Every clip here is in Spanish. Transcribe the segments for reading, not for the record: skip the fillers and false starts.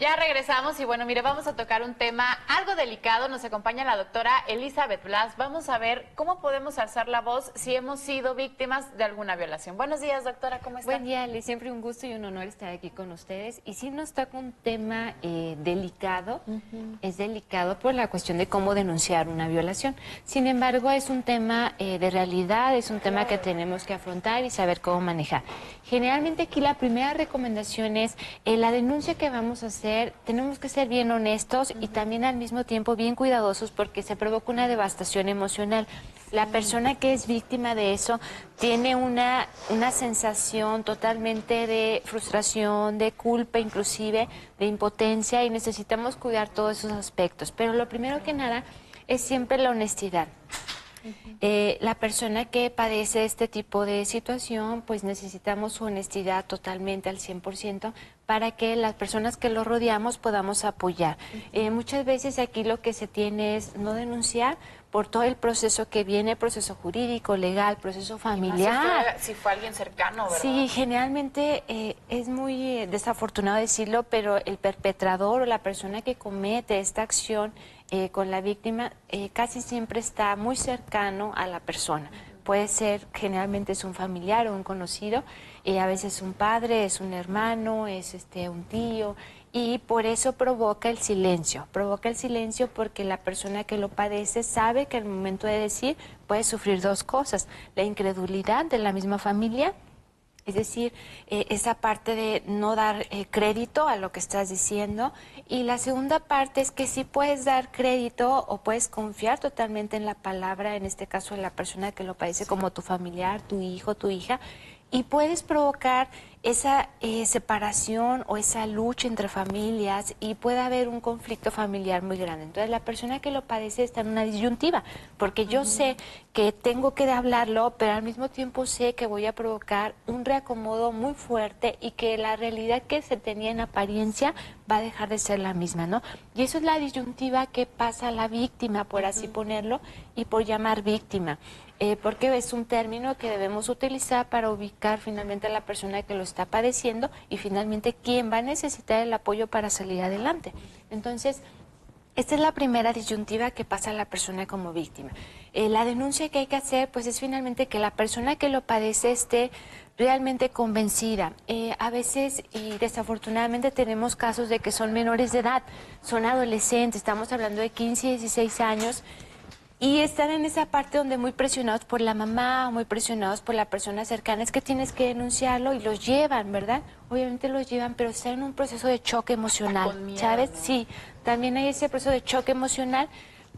Ya regresamos y bueno, mire, vamos a tocar un tema algo delicado. Nos acompaña la doctora Elizabeth Blas. Vamos a ver cómo podemos alzar la voz si hemos sido víctimas de alguna violación. Buenos días, doctora, ¿cómo está? Buen día, Ale. Siempre un gusto y un honor estar aquí con ustedes. Y sí nos toca un tema delicado. Es delicado por la cuestión de cómo denunciar una violación. Sin embargo, es un tema de realidad, es un tema que tenemos que afrontar y saber cómo manejar. Generalmente aquí la primera recomendación es la denuncia que vamos a hacer. Tenemos que ser bien honestos y también al mismo tiempo bien cuidadosos porque se provoca una devastación emocional. La persona que es víctima de eso tiene una sensación totalmente de frustración, de culpa inclusive, de impotencia y necesitamos cuidar todos esos aspectos. Pero lo primero que nada es siempre la honestidad. La persona que padece este tipo de situación, pues necesitamos su honestidad totalmente al 100% para que las personas que lo rodeamos podamos apoyar. Muchas veces aquí lo que se tiene es no denunciar por todo el proceso que viene, proceso jurídico, legal, proceso familiar. Si fue alguien cercano, ¿verdad? Sí, generalmente es muy desafortunado decirlo, pero el perpetrador o la persona que comete esta acción con la víctima casi siempre está muy cercano a la persona. Puede ser, generalmente es un familiar o un conocido, a veces un padre, es un hermano, es un tío, y por eso provoca el silencio porque la persona que lo padece sabe que al momento de decir puede sufrir dos cosas: la incredulidad de la misma familia, es decir, esa parte de no dar crédito a lo que estás diciendo, y la segunda parte es que sí puedes dar crédito o puedes confiar totalmente en la palabra, en este caso de la persona que lo padece, como tu familiar, tu hijo, tu hija, y puedes provocar esa separación o esa lucha entre familias y puede haber un conflicto familiar muy grande. Entonces la persona que lo padece está en una disyuntiva, porque yo sé que tengo que hablarlo, pero al mismo tiempo sé que voy a provocar un reacomodo muy fuerte y que la realidad que se tenía en apariencia va a dejar de ser la misma, ¿no? Y eso es la disyuntiva que pasa a la víctima, por así ponerlo, y por llamar víctima. Porque es un término que debemos utilizar para ubicar finalmente a la persona que lo está padeciendo y finalmente quién va a necesitar el apoyo para salir adelante. Entonces, esta es la primera disyuntiva que pasa a la persona como víctima. La denuncia que hay que hacer, pues, es finalmente que la persona que lo padece esté realmente convencida. A veces, y desafortunadamente, tenemos casos de que son menores de edad, son adolescentes, estamos hablando de 15 y 16 años, y están en esa parte donde muy presionados por la mamá, muy presionados por la persona cercana, es que tienes que denunciarlo y los llevan, ¿verdad? Obviamente los llevan, pero están en un proceso de choque emocional, ¿sabes? Sí, también hay ese proceso de choque emocional.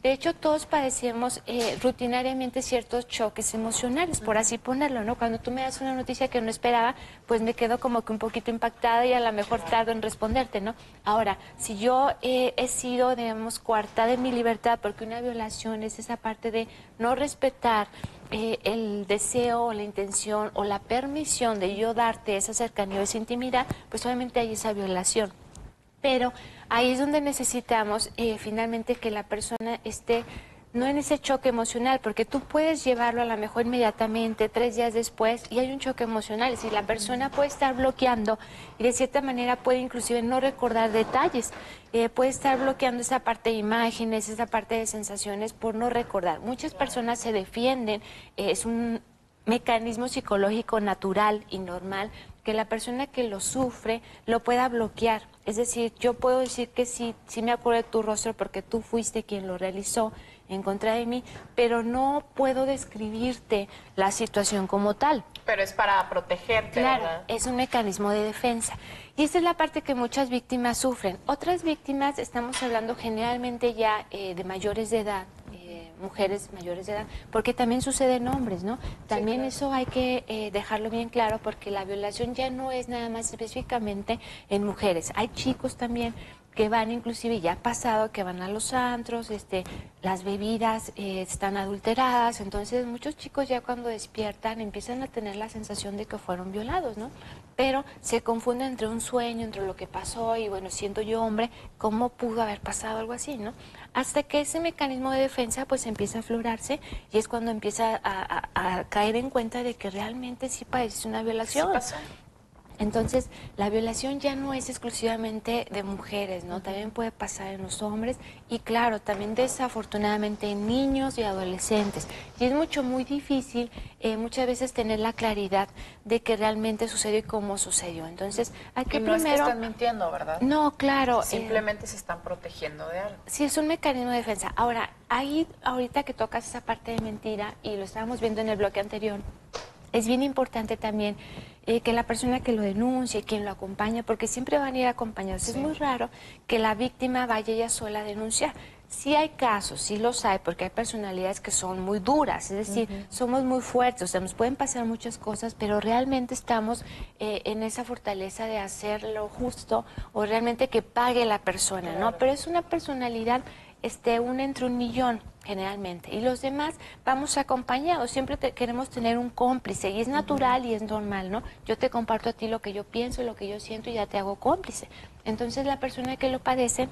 De hecho, todos padecemos rutinariamente ciertos choques emocionales, por así ponerlo, ¿no? Cuando tú me das una noticia que no esperaba, pues me quedo como que un poquito impactada y a lo mejor tardo en responderte, ¿no? Ahora, si yo he sido, digamos, coartada en mi libertad, porque una violación es esa parte de no respetar el deseo o la intención o la permisión de yo darte esa cercanía o esa intimidad, pues obviamente hay esa violación. Pero ahí es donde necesitamos finalmente que la persona esté no en ese choque emocional, porque tú puedes llevarlo a lo mejor inmediatamente, 3 días después, y hay un choque emocional. Es decir, la persona puede estar bloqueando y de cierta manera puede inclusive no recordar detalles, puede estar bloqueando esa parte de imágenes, esa parte de sensaciones por no recordar. Muchas personas se defienden, es un mecanismo psicológico natural y normal que la persona que lo sufre lo pueda bloquear. Es decir, yo puedo decir que sí me acuerdo de tu rostro porque tú fuiste quien lo realizó en contra de mí, pero no puedo describirte la situación como tal. Pero es para protegerte, claro, ¿verdad? Es un mecanismo de defensa. Y esa es la parte que muchas víctimas sufren. Otras víctimas, estamos hablando generalmente ya de mayores de edad, mujeres mayores de edad, porque también sucede en hombres, ¿no? También sí, claro. Eso hay que dejarlo bien claro, porque la violación ya no es nada más específicamente en mujeres. Hay chicos también que van, inclusive ya ha pasado, que van a los antros, las bebidas están adulteradas, entonces muchos chicos ya cuando despiertan empiezan a tener la sensación de que fueron violados, ¿no? Pero se confunde entre un sueño, entre lo que pasó y bueno, siendo yo hombre, ¿cómo pudo haber pasado algo así, no? Hasta que ese mecanismo de defensa pues empieza a aflorarse y es cuando empieza a caer en cuenta de que realmente sí padece una violación. ¿Sí pasó? Entonces, la violación ya no es exclusivamente de mujeres, ¿no? También puede pasar en los hombres y, claro, también desafortunadamente en niños y adolescentes. Y es muy difícil muchas veces tener la claridad de que realmente sucedió y cómo sucedió. Entonces, hay que y no primero... es que están mintiendo, ¿verdad? No, claro. Simplemente se están protegiendo de algo. Sí, es un mecanismo de defensa. Ahora, ahí, ahorita que tocas esa parte de mentira, y lo estábamos viendo en el bloque anterior, es bien importante también que la persona que lo denuncie, quien lo acompaña, porque siempre van a ir acompañados. Sí. Es muy raro que la víctima vaya ella sola a denunciar. Sí hay casos, sí los hay, porque hay personalidades que son muy duras, es decir, somos muy fuertes, o sea, nos pueden pasar muchas cosas, pero realmente estamos en esa fortaleza de hacer lo justo o realmente que pague la persona, claro. ¿No? Pero es una personalidad una entre un millón generalmente, y los demás vamos acompañados, siempre queremos tener un cómplice y es natural y es normal, ¿no? Yo te comparto a ti lo que yo pienso, lo que yo siento y ya te hago cómplice. Entonces la persona que lo padece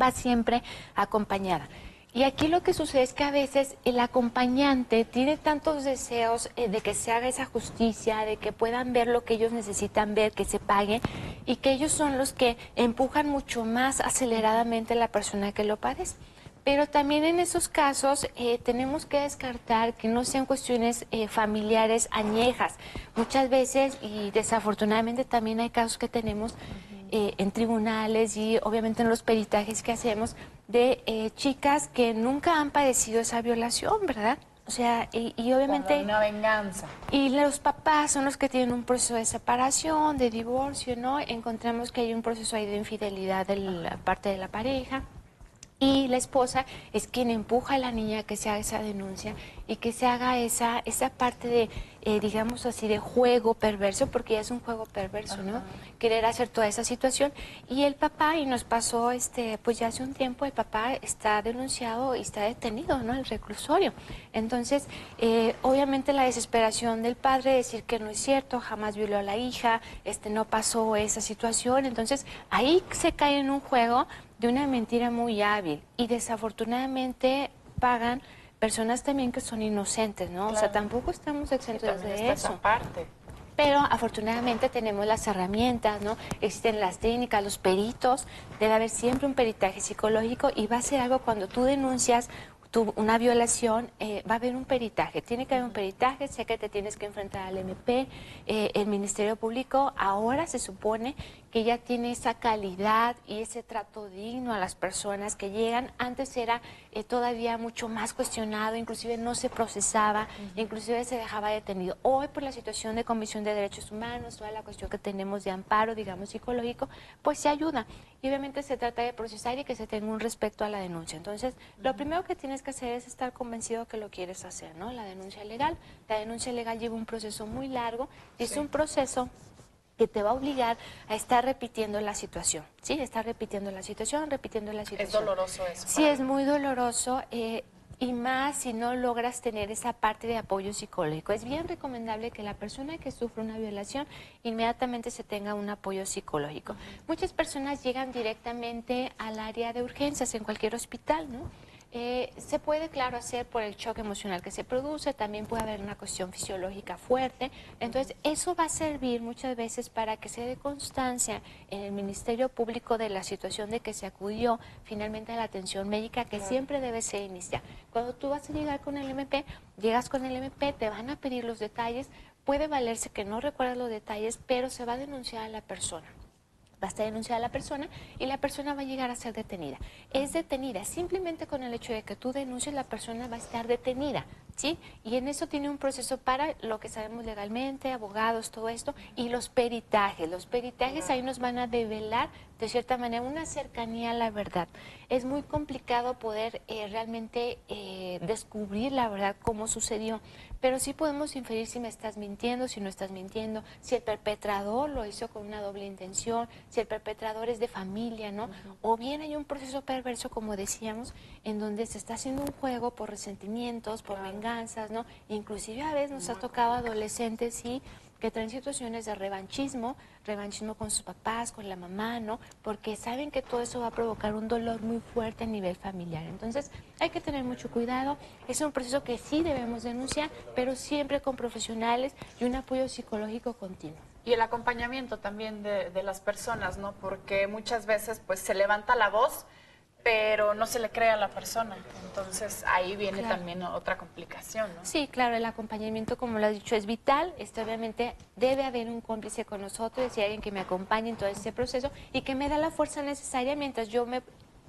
va siempre acompañada. Y aquí lo que sucede es que a veces el acompañante tiene tantos deseos de que se haga esa justicia, de que puedan ver lo que ellos necesitan ver, que se pague, y que ellos son los que empujan mucho más aceleradamente a la persona que lo padece. Pero también en esos casos tenemos que descartar que no sean cuestiones familiares añejas. Muchas veces, y desafortunadamente también hay casos que tenemos en tribunales y obviamente en los peritajes que hacemos de chicas que nunca han padecido esa violación, ¿verdad? O sea, y obviamente... Como una venganza. Y los papás son los que tienen un proceso de separación, de divorcio, ¿no? Encontramos que hay un proceso ahí de infidelidad de la parte de la pareja. Y la esposa es quien empuja a la niña a que se haga esa denuncia y que se haga esa parte de, digamos así, de juego perverso, porque ya es un juego perverso, ¿no? Querer hacer toda esa situación. Y el papá, y nos pasó, pues ya hace un tiempo, el papá está denunciado y está detenido, ¿no? En el reclusorio. Entonces, obviamente la desesperación del padre, decir que no es cierto, jamás violó a la hija, no pasó esa situación. Entonces, ahí se cae en un juego de una mentira muy hábil y desafortunadamente pagan personas también que son inocentes, ¿no? Claro. O sea, tampoco estamos exentos de eso. Pero afortunadamente tenemos las herramientas, ¿no? Existen las técnicas, los peritos, debe haber siempre un peritaje psicológico y va a ser algo cuando tú denuncias una violación, va a haber un peritaje, tiene que haber un peritaje, sé que te tienes que enfrentar al MP, el Ministerio Público ahora se supone que ya tiene esa calidad y ese trato digno a las personas que llegan. Antes era todavía mucho más cuestionado, inclusive no se procesaba, inclusive se dejaba detenido. Hoy por la situación de Comisión de Derechos Humanos, toda la cuestión que tenemos de amparo, digamos, psicológico, pues se ayuda. Y obviamente se trata de procesar y que se tenga un respeto a la denuncia. Entonces, lo primero que tienes que hacer es estar convencido que lo quieres hacer, ¿no? La denuncia legal. La denuncia legal lleva un proceso muy largo y es un proceso que te va a obligar a estar repitiendo la situación, ¿sí? Estar repitiendo la situación, repitiendo la situación. ¿Es doloroso eso? Sí, es muy doloroso y más si no logras tener esa parte de apoyo psicológico. Es bien recomendable que la persona que sufre una violación inmediatamente se tenga un apoyo psicológico. Muchas personas llegan directamente al área de urgencias en cualquier hospital, ¿no? Se puede, claro, hacer por el choque emocional que se produce, también puede haber una cuestión fisiológica fuerte, entonces eso va a servir muchas veces para que se dé constancia en el Ministerio Público de la situación de que se acudió finalmente a la atención médica que siempre debe ser inicial. Cuando tú vas a llegar con el MP, llegas con el MP, te van a pedir los detalles, puede valerse que no recuerdas los detalles, pero se va a denunciar a la persona. Basta denunciar a la persona y la persona va a llegar a ser detenida. Es detenida, simplemente con el hecho de que tú denuncies, la persona va a estar detenida, ¿sí? Y en eso tiene un proceso para lo que sabemos legalmente, abogados, todo esto, y los peritajes. Los peritajes ahí nos van a develar, de cierta manera, una cercanía a la verdad. Es muy complicado poder realmente descubrir la verdad, cómo sucedió, pero sí podemos inferir si me estás mintiendo, si no estás mintiendo, si el perpetrador lo hizo con una doble intención, si el perpetrador es de familia, ¿no? O bien hay un proceso perverso, como decíamos, en donde se está haciendo un juego por resentimientos, por venganzas, ¿no? Inclusive a veces nos ha tocado adolescentes, sí, que traen situaciones de revanchismo con sus papás, con la mamá, ¿no? Porque saben que todo eso va a provocar un dolor muy fuerte a nivel familiar. Entonces, hay que tener mucho cuidado. Es un proceso que sí debemos denunciar, pero siempre con profesionales y un apoyo psicológico continuo. Y el acompañamiento también de las personas, ¿no? Porque muchas veces pues se levanta la voz, pero no se le cree a la persona. Entonces ahí viene también otra complicación, ¿no? Sí, claro, el acompañamiento, como lo has dicho, es vital. Obviamente debe haber un cómplice con nosotros, y alguien que me acompañe en todo este proceso y que me da la fuerza necesaria mientras yo me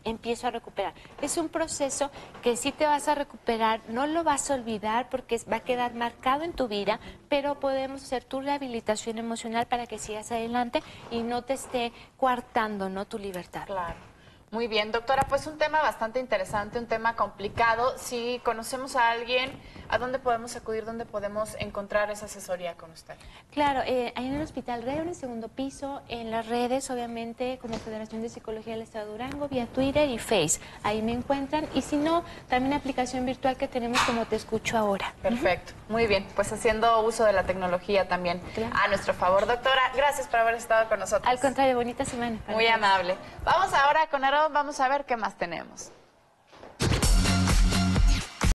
empiezo a recuperar. Es un proceso que sí te vas a recuperar, no lo vas a olvidar porque va a quedar marcado en tu vida, pero podemos hacer tu rehabilitación emocional para que sigas adelante y no te esté coartando, ¿no?, tu libertad. Claro. Muy bien, doctora, pues un tema bastante interesante, un tema complicado. Si conocemos a alguien, ¿a dónde podemos acudir? ¿Dónde podemos encontrar esa asesoría con usted? Claro, ahí en el Hospital Reo, en el segundo piso, en las redes, obviamente, como Federación de Psicología del Estado de Durango, vía Twitter y Face. Ahí me encuentran. Y si no, también la aplicación virtual que tenemos como Te Escucho Ahora. Perfecto, muy bien. Pues haciendo uso de la tecnología también a nuestro favor. Doctora, gracias por haber estado con nosotros. Al contrario, bonita semana. Muy amable. Vamos ahora con Aarón, vamos a ver qué más tenemos.